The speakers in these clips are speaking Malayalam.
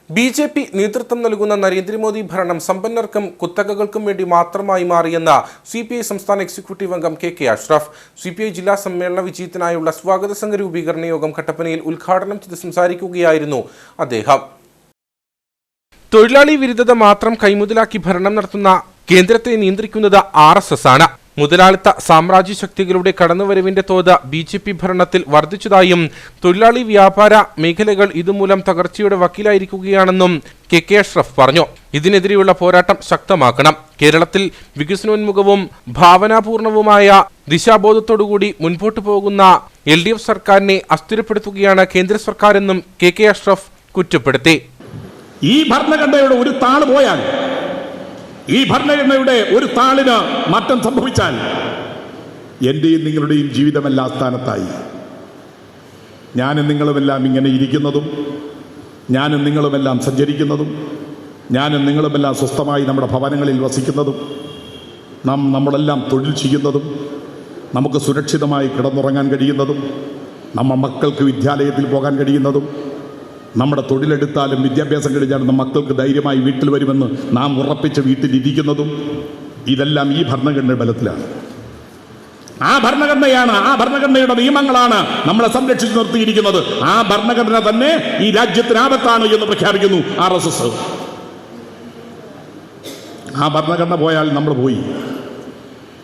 ബി.ജെ.പി. നേതൃത്വം നൽകുന്ന നരേന്ദ്രമോദി ഭരണം സമ്പന്നർക്കും കുത്തകകൾക്കും വേണ്ടി മാത്രമായി മാറിയെന്ന സി.പി.ഐ. സംസ്ഥാന എക്സിക്യൂട്ടീവ് അംഗം കെ അഷ്റഫ്. സി.പി.ഐ. ജില്ലാ സമ്മേളന വിജയത്തിനായുള്ള സ്വാഗത സംഘ രൂപീകരണ യോഗം കട്ടപ്പനയിൽ ഉദ്ഘാടനം ചെയ്ത് സംസാരിക്കുകയായിരുന്നു അദ്ദേഹം. തൊഴിലാളി വിരുദ്ധത മാത്രം കൈമുതലാക്കി ഭരണം നടത്തുന്ന കേന്ദ്രത്തെ നിയന്ത്രിക്കുന്നത് RSS ആണ്. മുതലാളിത്ത സാമ്രാജ്യ ശക്തികളുടെ കടന്നുവരവിന്റെ തോത് ബി.ജെ.പി. ഭരണത്തിൽ വർദ്ധിച്ചതായും തൊഴിലാളി വ്യാപാര മേഖലകൾ ഇതുമൂലം തകർച്ചയുടെ വക്കീലായിരിക്കുകയാണെന്നും കെ അഷ്റഫ് പറഞ്ഞു. ഇതിനെതിരെയുള്ള പോരാട്ടം ശക്തമാക്കണം. കേരളത്തിൽ വികസനോന്മുഖവും ഭാവനാപൂർണവുമായ ദിശാബോധത്തോടുകൂടി മുൻപോട്ടു പോകുന്ന LDF സർക്കാരിനെ അസ്ഥിരപ്പെടുത്തുകയാണ് കേന്ദ്ര സർക്കാരെന്നും കെ അഷ്റഫ് കുറ്റപ്പെടുത്തി. ഈ ഭരണഘടനയുടെ ഒരു താള് പോയാൽ, ഈ ഭരണഘടനയുടെ ഒരു താളിന് മാറ്റം സംഭവിച്ചാൽ എന്റെയും നിങ്ങളുടെയും ജീവിതമെല്ലാം സ്ഥാനത്തായി. ഞാനും നിങ്ങളുമെല്ലാം ഇങ്ങനെ ഇരിക്കുന്നതും, ഞാനും നിങ്ങളുമെല്ലാം സഞ്ചരിക്കുന്നതും, ഞാനും നിങ്ങളുമെല്ലാം സ്വസ്ഥമായി നമ്മുടെ ഭവനങ്ങളിൽ വസിക്കുന്നതും, നമ്മളെല്ലാം തൊഴിൽ ചെയ്യുന്നതും, നമുക്ക് സുരക്ഷിതമായി കിടന്നുറങ്ങാൻ കഴിയുന്നതും, നമ്മുടെ മക്കൾക്ക് വിദ്യാലയത്തിൽ പോകാൻ കഴിയുന്നതും, നമ്മുടെ തൊഴിലെടുത്താലും വിദ്യാഭ്യാസം കഴിഞ്ഞാലും മക്കൾക്ക് ധൈര്യമായി വീട്ടിൽ വരുമെന്ന് നാം ഉറപ്പിച്ച വീട്ടിലിരിക്കുന്നതും, ഇതെല്ലാം ഈ ഭരണഘടനയുടെ ബലത്തിലാണ്. ആ ഭരണഘടനയുടെ നിയമങ്ങളാണ് നമ്മളെ സംരക്ഷിച്ചു നിർത്തിയിരിക്കുന്നത്. ആ ഭരണഘടന തന്നെ ഈ രാജ്യത്തിന് ആപത്താണ് എന്ന് പ്രഖ്യാപിക്കുന്നു RSS. ആ ഭരണഘടന പോയാൽ നമ്മൾ പോയി,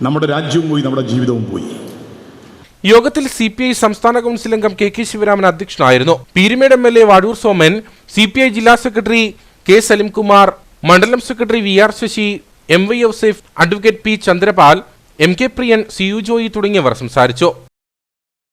നമ്മുടെ രാജ്യവും പോയി, നമ്മുടെ ജീവിതവും പോയി. യോഗത്തിൽ CPI സംസ്ഥാന കൗൺസിൽ അംഗം കെ ശിവരാമൻ അധ്യക്ഷനായിരുന്നു. പീരുമേട് MLA വാഴൂർ സോമൻ, CPI ജില്ലാ സെക്രട്ടറി കെ സലിംകുമാർ, മണ്ഡലം secretary VR Sasi, MY Ouseph, advocate P Chandrapal, MK Priyan, CU Joy തുടങ്ങിയവർ സംസാരിച്ചു.